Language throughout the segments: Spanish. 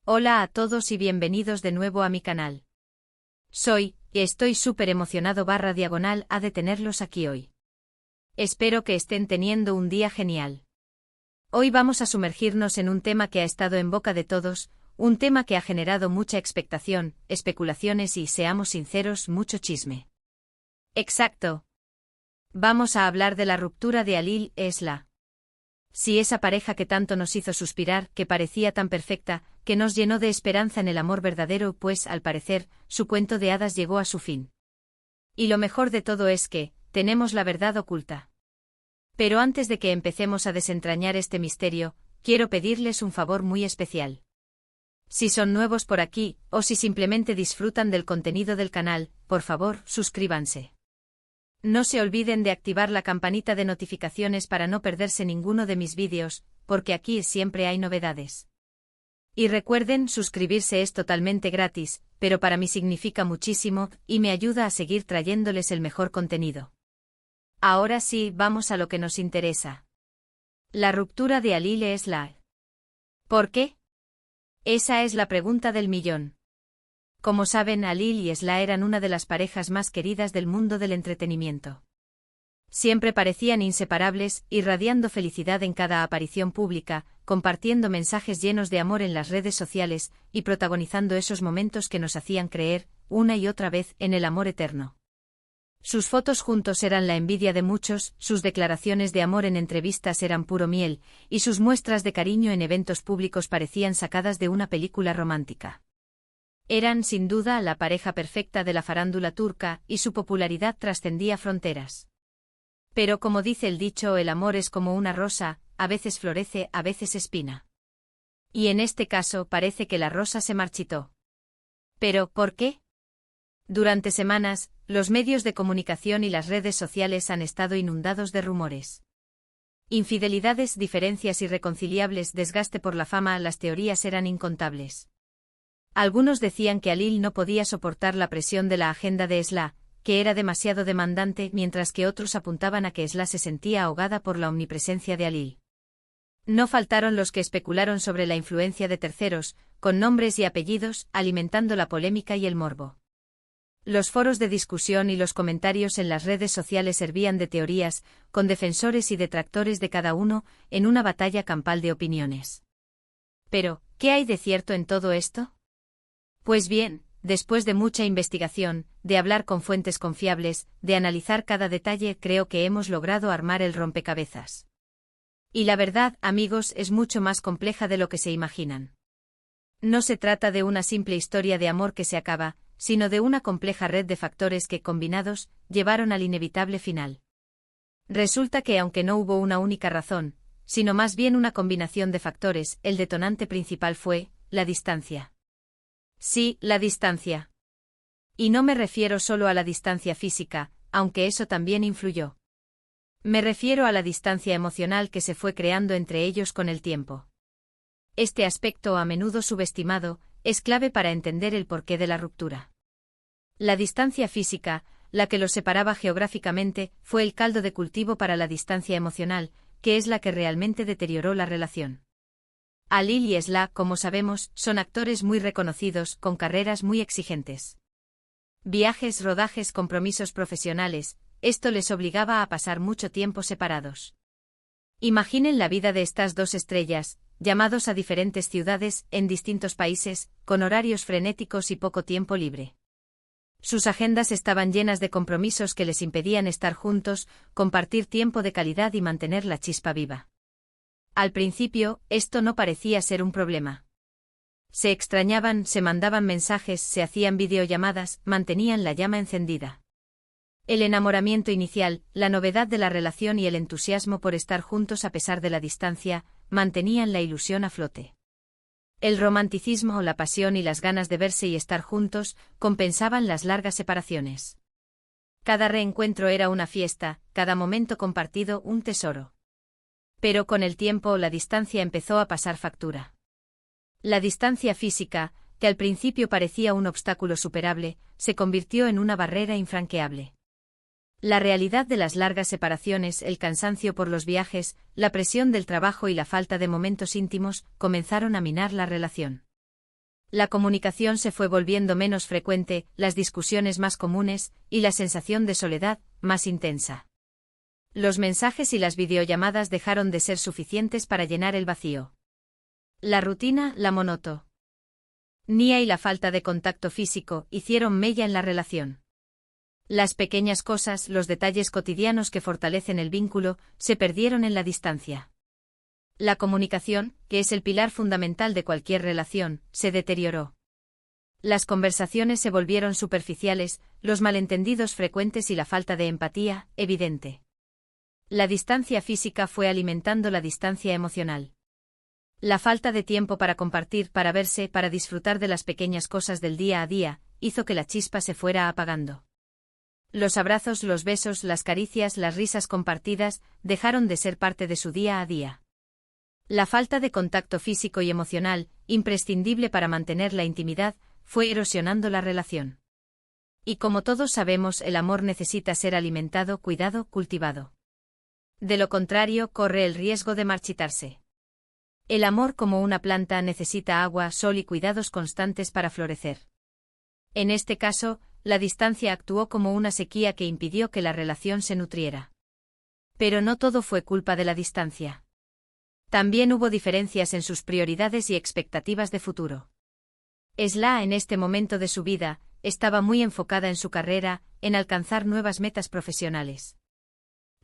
Hola a todos y bienvenidos de nuevo a mi canal. Estoy súper emocionado /diagonal a de tenerlos aquí hoy. Espero que estén teniendo un día genial. Hoy vamos a sumergirnos en un tema que ha estado en boca de todos, un tema que ha generado mucha expectación, especulaciones y, seamos sinceros, mucho chisme. Exacto. Vamos a hablar de la ruptura de Alil Esla. Sí, esa pareja que tanto nos hizo suspirar, que parecía tan perfecta, que nos llenó de esperanza en el amor verdadero, pues, al parecer, su cuento de hadas llegó a su fin. Y lo mejor de todo es que, tenemos la verdad oculta. Pero antes de que empecemos a desentrañar este misterio, quiero pedirles un favor muy especial. Si son nuevos por aquí, o si simplemente disfrutan del contenido del canal, por favor, suscríbanse. No se olviden de activar la campanita de notificaciones para no perderse ninguno de mis vídeos, porque aquí siempre hay novedades. Y recuerden, suscribirse es totalmente gratis, pero para mí significa muchísimo, y me ayuda a seguir trayéndoles el mejor contenido. Ahora sí, vamos a lo que nos interesa. La ruptura de Alil Esla. ¿Por qué? Esa es la pregunta del millón. Como saben, Alil y Esla eran una de las parejas más queridas del mundo del entretenimiento. Siempre parecían inseparables, irradiando felicidad en cada aparición pública, compartiendo mensajes llenos de amor en las redes sociales, y protagonizando esos momentos que nos hacían creer, una y otra vez, en el amor eterno. Sus fotos juntos eran la envidia de muchos, sus declaraciones de amor en entrevistas eran puro miel, y sus muestras de cariño en eventos públicos parecían sacadas de una película romántica. Eran, sin duda, la pareja perfecta de la farándula turca, y su popularidad trascendía fronteras. Pero como dice el dicho, el amor es como una rosa, a veces florece, a veces espina. Y en este caso parece que la rosa se marchitó. ¿Pero por qué? Durante semanas, los medios de comunicación y las redes sociales han estado inundados de rumores. Infidelidades, diferencias irreconciliables, desgaste por la fama, las teorías eran incontables. Algunos decían que Alil no podía soportar la presión de la agenda de Esla, que era demasiado demandante, mientras que otros apuntaban a que Esla se sentía ahogada por la omnipresencia de Alil. No faltaron los que especularon sobre la influencia de terceros, con nombres y apellidos, alimentando la polémica y el morbo. Los foros de discusión y los comentarios en las redes sociales servían de teorías, con defensores y detractores de cada uno, en una batalla campal de opiniones. Pero, ¿qué hay de cierto en todo esto? Pues bien, después de mucha investigación, de hablar con fuentes confiables, de analizar cada detalle, creo que hemos logrado armar el rompecabezas. Y la verdad, amigos, es mucho más compleja de lo que se imaginan. No se trata de una simple historia de amor que se acaba, sino de una compleja red de factores que, combinados, llevaron al inevitable final. Resulta que aunque no hubo una única razón, sino más bien una combinación de factores, el detonante principal fue, la distancia. Sí, la distancia. Y no me refiero solo a la distancia física, aunque eso también influyó. Me refiero a la distancia emocional que se fue creando entre ellos con el tiempo. Este aspecto, a menudo subestimado, es clave para entender el porqué de la ruptura. La distancia física, la que los separaba geográficamente, fue el caldo de cultivo para la distancia emocional, que es la que realmente deterioró la relación. Alil y Esla, como sabemos, son actores muy reconocidos, con carreras muy exigentes. Viajes, rodajes, compromisos profesionales, esto les obligaba a pasar mucho tiempo separados. Imaginen la vida de estas dos estrellas, llamados a diferentes ciudades, en distintos países, con horarios frenéticos y poco tiempo libre. Sus agendas estaban llenas de compromisos que les impedían estar juntos, compartir tiempo de calidad y mantener la chispa viva. Al principio, esto no parecía ser un problema. Se extrañaban, se mandaban mensajes, se hacían videollamadas, mantenían la llama encendida. El enamoramiento inicial, la novedad de la relación y el entusiasmo por estar juntos a pesar de la distancia, mantenían la ilusión a flote. El romanticismo, la pasión y las ganas de verse y estar juntos, compensaban las largas separaciones. Cada reencuentro era una fiesta, cada momento compartido un tesoro. Pero con el tiempo la distancia empezó a pasar factura. La distancia física, que al principio parecía un obstáculo superable, se convirtió en una barrera infranqueable. La realidad de las largas separaciones, el cansancio por los viajes, la presión del trabajo y la falta de momentos íntimos, comenzaron a minar la relación. La comunicación se fue volviendo menos frecuente, las discusiones más comunes, y la sensación de soledad, más intensa. Los mensajes y las videollamadas dejaron de ser suficientes para llenar el vacío. La rutina, la monotonía y la falta de contacto físico hicieron mella en la relación. Las pequeñas cosas, los detalles cotidianos que fortalecen el vínculo, se perdieron en la distancia. La comunicación, que es el pilar fundamental de cualquier relación, se deterioró. Las conversaciones se volvieron superficiales, los malentendidos frecuentes y la falta de empatía, evidente. La distancia física fue alimentando la distancia emocional. La falta de tiempo para compartir, para verse, para disfrutar de las pequeñas cosas del día a día, hizo que la chispa se fuera apagando. Los abrazos, los besos, las caricias, las risas compartidas, dejaron de ser parte de su día a día. La falta de contacto físico y emocional, imprescindible para mantener la intimidad, fue erosionando la relación. Y como todos sabemos, el amor necesita ser alimentado, cuidado, cultivado. De lo contrario, corre el riesgo de marchitarse. El amor, como una planta, necesita agua, sol y cuidados constantes para florecer. En este caso, la distancia actuó como una sequía que impidió que la relación se nutriera. Pero no todo fue culpa de la distancia. También hubo diferencias en sus prioridades y expectativas de futuro. Esla, en este momento de su vida, estaba muy enfocada en su carrera, en alcanzar nuevas metas profesionales.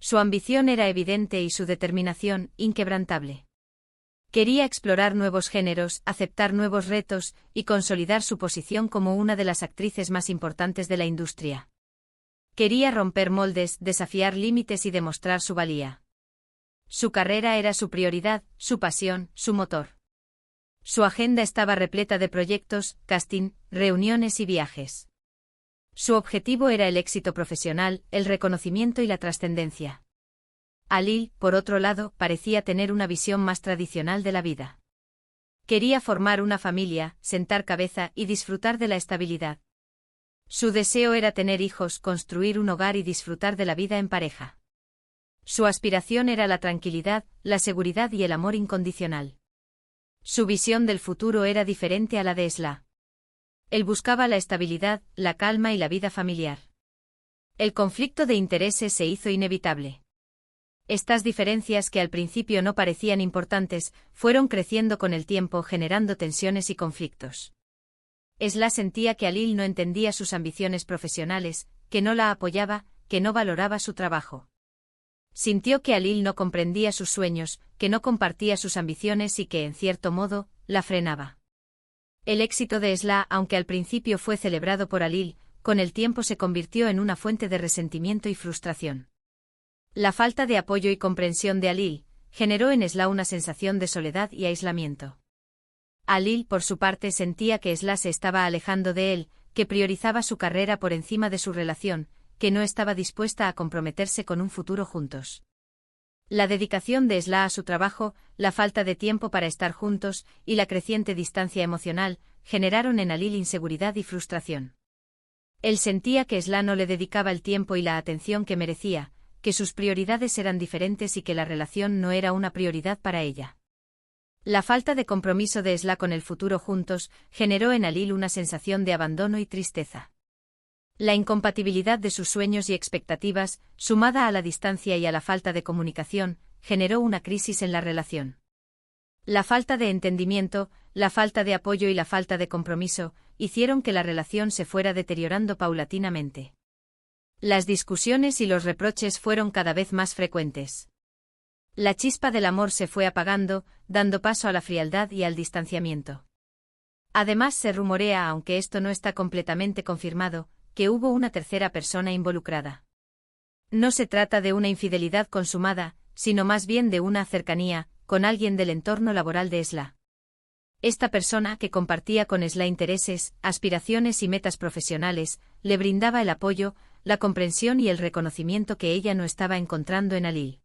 Su ambición era evidente y su determinación, inquebrantable. Quería explorar nuevos géneros, aceptar nuevos retos, y consolidar su posición como una de las actrices más importantes de la industria. Quería romper moldes, desafiar límites y demostrar su valía. Su carrera era su prioridad, su pasión, su motor. Su agenda estaba repleta de proyectos, casting, reuniones y viajes. Su objetivo era el éxito profesional, el reconocimiento y la trascendencia. Alil, por otro lado, parecía tener una visión más tradicional de la vida. Quería formar una familia, sentar cabeza y disfrutar de la estabilidad. Su deseo era tener hijos, construir un hogar y disfrutar de la vida en pareja. Su aspiración era la tranquilidad, la seguridad y el amor incondicional. Su visión del futuro era diferente a la de Esla. Él buscaba la estabilidad, la calma y la vida familiar. El conflicto de intereses se hizo inevitable. Estas diferencias, que al principio no parecían importantes, fueron creciendo con el tiempo, generando tensiones y conflictos. Esla sentía que Alil no entendía sus ambiciones profesionales, que no la apoyaba, que no valoraba su trabajo. Sintió que Alil no comprendía sus sueños, que no compartía sus ambiciones y que, en cierto modo, la frenaba. El éxito de Esla, aunque al principio fue celebrado por Alil, con el tiempo se convirtió en una fuente de resentimiento y frustración. La falta de apoyo y comprensión de Alil generó en Esla una sensación de soledad y aislamiento. Alil, por su parte, sentía que Esla se estaba alejando de él, que priorizaba su carrera por encima de su relación, que no estaba dispuesta a comprometerse con un futuro juntos. La dedicación de Esla a su trabajo, la falta de tiempo para estar juntos y la creciente distancia emocional generaron en Alil inseguridad y frustración. Él sentía que Esla no le dedicaba el tiempo y la atención que merecía, que sus prioridades eran diferentes y que la relación no era una prioridad para ella. La falta de compromiso de Esla con el futuro juntos generó en Alil una sensación de abandono y tristeza. La incompatibilidad de sus sueños y expectativas, sumada a la distancia y a la falta de comunicación, generó una crisis en la relación. La falta de entendimiento, la falta de apoyo y la falta de compromiso hicieron que la relación se fuera deteriorando paulatinamente. Las discusiones y los reproches fueron cada vez más frecuentes. La chispa del amor se fue apagando, dando paso a la frialdad y al distanciamiento. Además, se rumorea, aunque esto no está completamente confirmado, que hubo una tercera persona involucrada. No se trata de una infidelidad consumada, sino más bien de una cercanía con alguien del entorno laboral de Esla. Esta persona, que compartía con Esla intereses, aspiraciones y metas profesionales, le brindaba el apoyo, la comprensión y el reconocimiento que ella no estaba encontrando en Alil.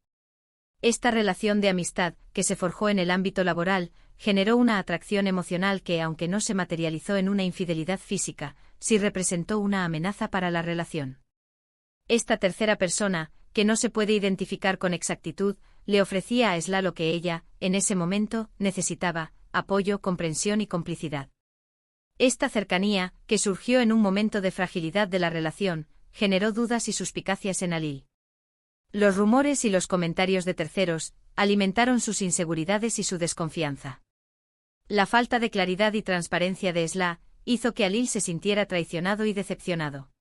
Esta relación de amistad, que se forjó en el ámbito laboral, generó una atracción emocional que, aunque no se materializó en una infidelidad física, sí representó una amenaza para la relación. Esta tercera persona, que no se puede identificar con exactitud, le ofrecía a Esla lo que ella, en ese momento, necesitaba: apoyo, comprensión y complicidad. Esta cercanía, que surgió en un momento de fragilidad de la relación, generó dudas y suspicacias en Alil. Los rumores y los comentarios de terceros alimentaron sus inseguridades y su desconfianza. La falta de claridad y transparencia de Esla hizo que Alil se sintiera traicionado y decepcionado.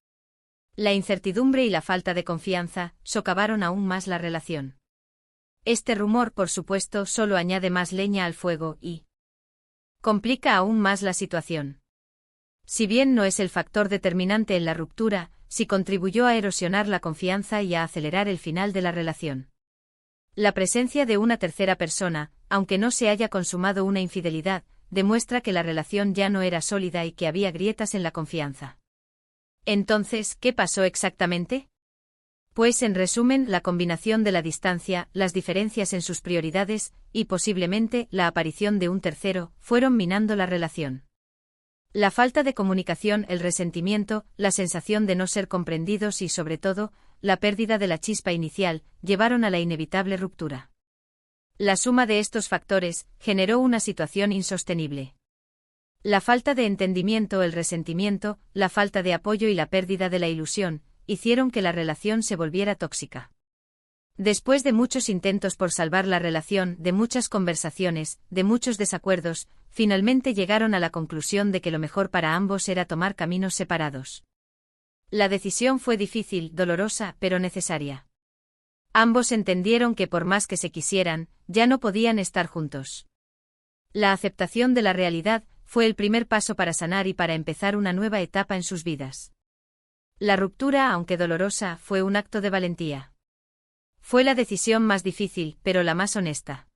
La incertidumbre y la falta de confianza socavaron aún más la relación. Este rumor, por supuesto, solo añade más leña al fuego y complica aún más la situación. Si bien no es el factor determinante en la ruptura, sí contribuyó a erosionar la confianza y a acelerar el final de la relación. La presencia de una tercera persona, aunque no se haya consumado una infidelidad, demuestra que la relación ya no era sólida y que había grietas en la confianza. Entonces, ¿qué pasó exactamente? Pues en resumen, la combinación de la distancia, las diferencias en sus prioridades, y posiblemente la aparición de un tercero, fueron minando la relación. La falta de comunicación, el resentimiento, la sensación de no ser comprendidos y, sobre todo, la pérdida de la chispa inicial, llevaron a la inevitable ruptura. La suma de estos factores generó una situación insostenible. La falta de entendimiento, el resentimiento, la falta de apoyo y la pérdida de la ilusión, hicieron que la relación se volviera tóxica. Después de muchos intentos por salvar la relación, de muchas conversaciones, de muchos desacuerdos, finalmente llegaron a la conclusión de que lo mejor para ambos era tomar caminos separados. La decisión fue difícil, dolorosa, pero necesaria. Ambos entendieron que por más que se quisieran, ya no podían estar juntos. La aceptación de la realidad fue el primer paso para sanar y para empezar una nueva etapa en sus vidas. La ruptura, aunque dolorosa, fue un acto de valentía. Fue la decisión más difícil, pero la más honesta.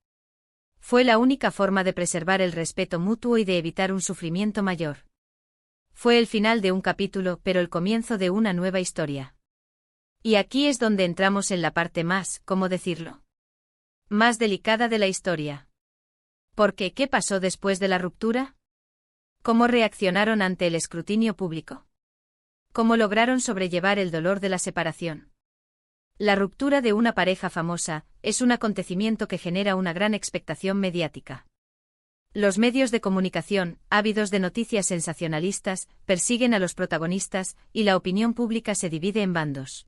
Fue la única forma de preservar el respeto mutuo y de evitar un sufrimiento mayor. Fue el final de un capítulo, pero el comienzo de una nueva historia. Y aquí es donde entramos en la parte más, ¿cómo decirlo?, más delicada de la historia. Porque, ¿qué pasó después de la ruptura? ¿Cómo reaccionaron ante el escrutinio público? ¿Cómo lograron sobrellevar el dolor de la separación? La ruptura de una pareja famosa es un acontecimiento que genera una gran expectación mediática. Los medios de comunicación, ávidos de noticias sensacionalistas, persiguen a los protagonistas, y la opinión pública se divide en bandos.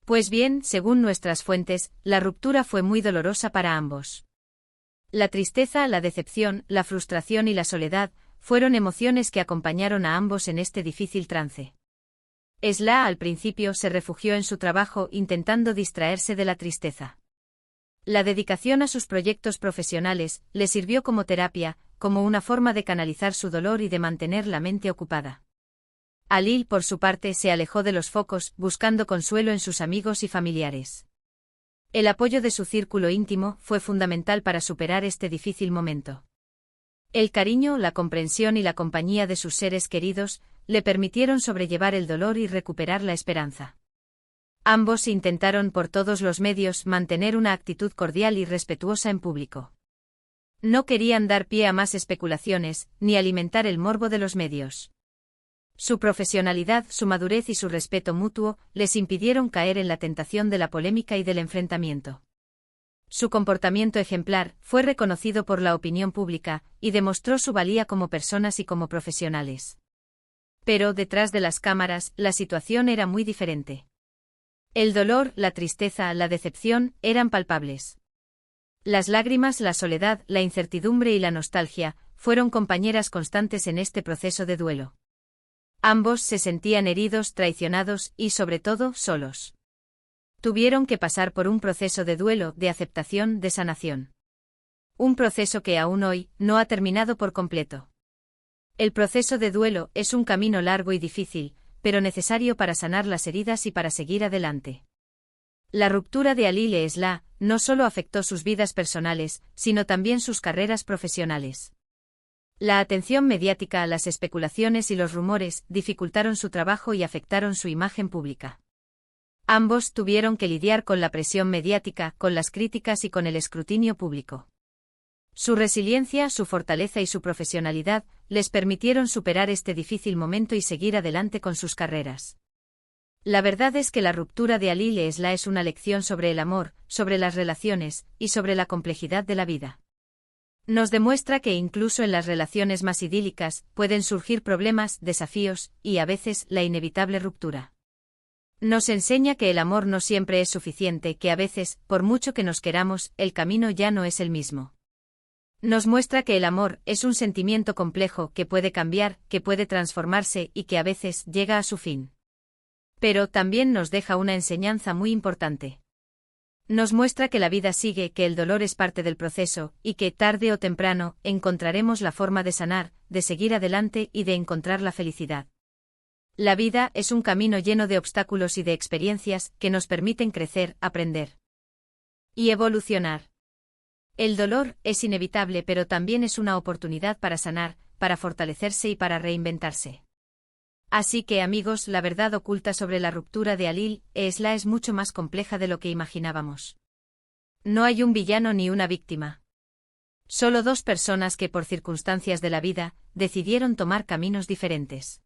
Pues bien, según nuestras fuentes, la ruptura fue muy dolorosa para ambos. La tristeza, la decepción, la frustración y la soledad fueron emociones que acompañaron a ambos en este difícil trance. Esla al principio se refugió en su trabajo intentando distraerse de la tristeza. La dedicación a sus proyectos profesionales le sirvió como terapia, como una forma de canalizar su dolor y de mantener la mente ocupada. Alil, por su parte, se alejó de los focos, buscando consuelo en sus amigos y familiares. El apoyo de su círculo íntimo fue fundamental para superar este difícil momento. El cariño, la comprensión y la compañía de sus seres queridos le permitieron sobrellevar el dolor y recuperar la esperanza. Ambos intentaron por todos los medios mantener una actitud cordial y respetuosa en público. No querían dar pie a más especulaciones, ni alimentar el morbo de los medios. Su profesionalidad, su madurez y su respeto mutuo les impidieron caer en la tentación de la polémica y del enfrentamiento. Su comportamiento ejemplar fue reconocido por la opinión pública y demostró su valía como personas y como profesionales. Pero detrás de las cámaras, la situación era muy diferente. El dolor, la tristeza, la decepción eran palpables. Las lágrimas, la soledad, la incertidumbre y la nostalgia fueron compañeras constantes en este proceso de duelo. Ambos se sentían heridos, traicionados y, sobre todo, solos. Tuvieron que pasar por un proceso de duelo, de aceptación, de sanación. Un proceso que aún hoy no ha terminado por completo. El proceso de duelo es un camino largo y difícil, pero necesario para sanar las heridas y para seguir adelante. La ruptura de Alil e Esla no solo afectó sus vidas personales, sino también sus carreras profesionales. La atención mediática, las especulaciones y los rumores dificultaron su trabajo y afectaron su imagen pública. Ambos tuvieron que lidiar con la presión mediática, con las críticas y con el escrutinio público. Su resiliencia, su fortaleza y su profesionalidad les permitieron superar este difícil momento y seguir adelante con sus carreras. La verdad es que la ruptura de Alil e Esla es una lección sobre el amor, sobre las relaciones y sobre la complejidad de la vida. Nos demuestra que incluso en las relaciones más idílicas pueden surgir problemas, desafíos y a veces la inevitable ruptura. Nos enseña que el amor no siempre es suficiente, que a veces, por mucho que nos queramos, el camino ya no es el mismo. Nos muestra que el amor es un sentimiento complejo que puede cambiar, que puede transformarse y que a veces llega a su fin. Pero también nos deja una enseñanza muy importante. Nos muestra que la vida sigue, que el dolor es parte del proceso, y que, tarde o temprano, encontraremos la forma de sanar, de seguir adelante y de encontrar la felicidad. La vida es un camino lleno de obstáculos y de experiencias que nos permiten crecer, aprender y evolucionar. El dolor es inevitable, pero también es una oportunidad para sanar, para fortalecerse y para reinventarse. Así que, amigos, la verdad oculta sobre la ruptura de Alil e Esla es mucho más compleja de lo que imaginábamos. No hay un villano ni una víctima. Solo dos personas que, por circunstancias de la vida, decidieron tomar caminos diferentes.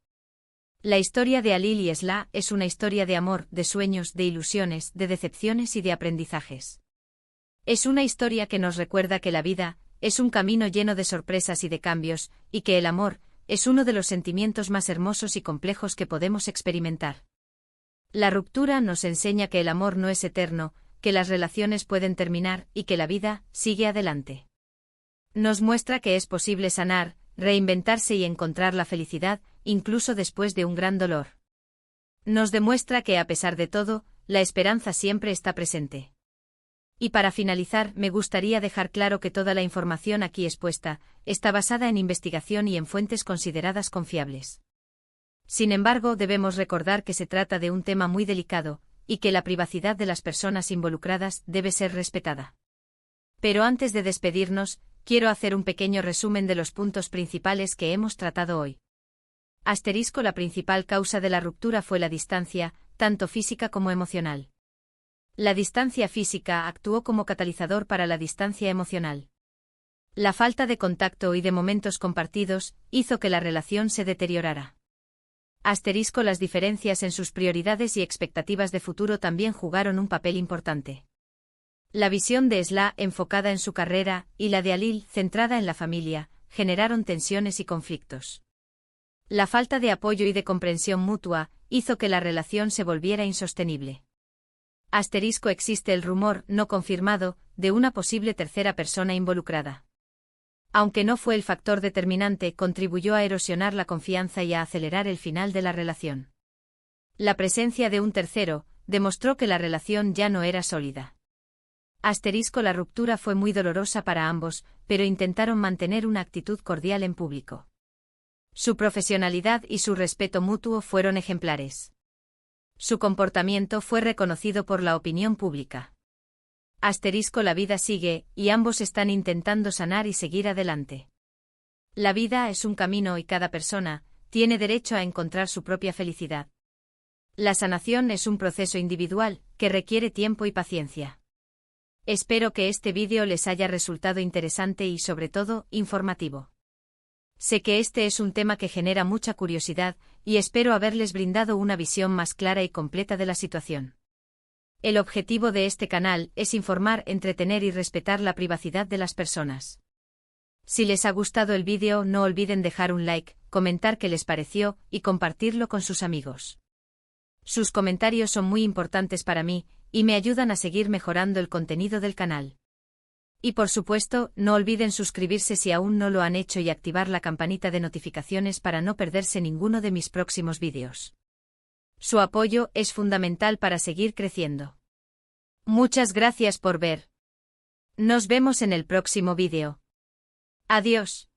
La historia de Alil y Esla es una historia de amor, de sueños, de ilusiones, de decepciones y de aprendizajes. Es una historia que nos recuerda que la vida es un camino lleno de sorpresas y de cambios, y que el amor es uno de los sentimientos más hermosos y complejos que podemos experimentar. La ruptura nos enseña que el amor no es eterno, que las relaciones pueden terminar y que la vida sigue adelante. Nos muestra que es posible sanar, reinventarse y encontrar la felicidad, incluso después de un gran dolor. Nos demuestra que, a pesar de todo, la esperanza siempre está presente. Y para finalizar, me gustaría dejar claro que toda la información aquí expuesta está basada en investigación y en fuentes consideradas confiables. Sin embargo, debemos recordar que se trata de un tema muy delicado, y que la privacidad de las personas involucradas debe ser respetada. Pero antes de despedirnos, quiero hacer un pequeño resumen de los puntos principales que hemos tratado hoy. La principal causa de la ruptura fue la distancia, tanto física como emocional. La distancia física actuó como catalizador para la distancia emocional. La falta de contacto y de momentos compartidos hizo que la relación se deteriorara. Las diferencias en sus prioridades y expectativas de futuro también jugaron un papel importante. La visión de Esla, enfocada en su carrera, y la de Alil, centrada en la familia, generaron tensiones y conflictos. La falta de apoyo y de comprensión mutua hizo que la relación se volviera insostenible. Existe el rumor, no confirmado, de una posible tercera persona involucrada. Aunque no fue el factor determinante, contribuyó a erosionar la confianza y a acelerar el final de la relación. La presencia de un tercero demostró que la relación ya no era sólida. La ruptura fue muy dolorosa para ambos, pero intentaron mantener una actitud cordial en público. Su profesionalidad y su respeto mutuo fueron ejemplares. Su comportamiento fue reconocido por la opinión pública. La vida sigue, y ambos están intentando sanar y seguir adelante. La vida es un camino y cada persona tiene derecho a encontrar su propia felicidad. La sanación es un proceso individual que requiere tiempo y paciencia. Espero que este vídeo les haya resultado interesante y sobre todo, informativo. Sé que este es un tema que genera mucha curiosidad, y espero haberles brindado una visión más clara y completa de la situación. El objetivo de este canal es informar, entretener y respetar la privacidad de las personas. Si les ha gustado el vídeo, no olviden dejar un like, comentar qué les pareció y compartirlo con sus amigos. Sus comentarios son muy importantes para mí, y me ayudan a seguir mejorando el contenido del canal. Y por supuesto, no olviden suscribirse si aún no lo han hecho y activar la campanita de notificaciones para no perderse ninguno de mis próximos vídeos. Su apoyo es fundamental para seguir creciendo. Muchas gracias por ver. Nos vemos en el próximo vídeo. Adiós.